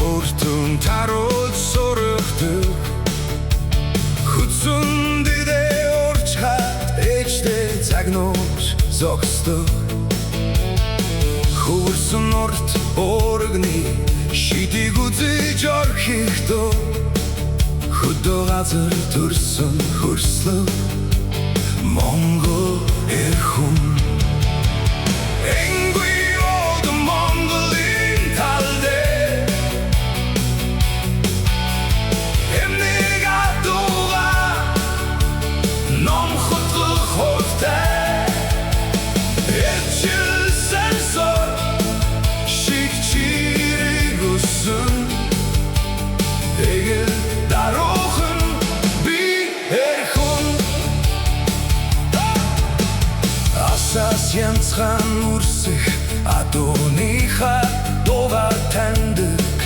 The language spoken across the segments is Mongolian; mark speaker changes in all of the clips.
Speaker 1: Өөртөө таруул сурахдаг хүзүн дэдээ урчхад ээжтэй загнууш зогсдог хөрсөн урт өөргөний шидийг үзэж орхихдөө хөдөө газар төрсөн хөрслөг Монгол эр хүн Янцхан үрсэх адууныхаа дууга таньдаг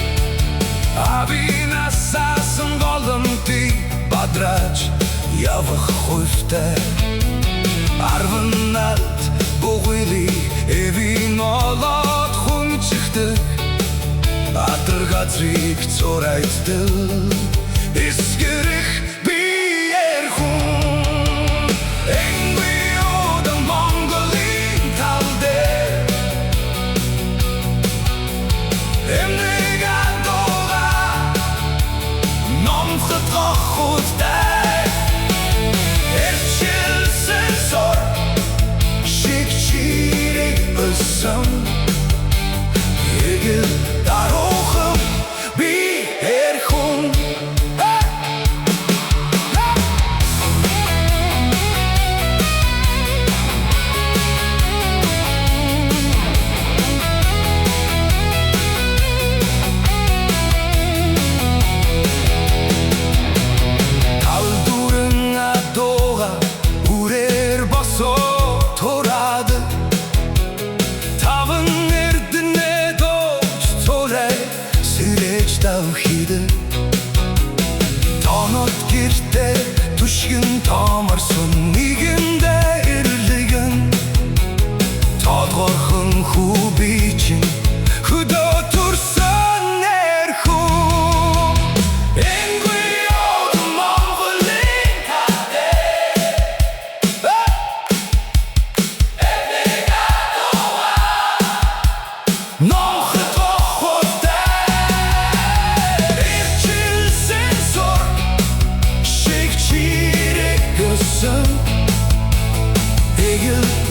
Speaker 1: Авинасаасан голомтыг бадраж явах хувьтай Арваналт бугуйлыг эвийн олоод хүнчихдэг Атар газрыг цорайддаг Эсгэрэх би эр хүн Тонот гэртээ түшгэн томорсон нэгэндээ ирлэгэн Тодорхон хүү би чинь хөдөө төрсөн эр хүн Энгүй од Монголын талдээ Эвнийг адууга Нохот Эгэл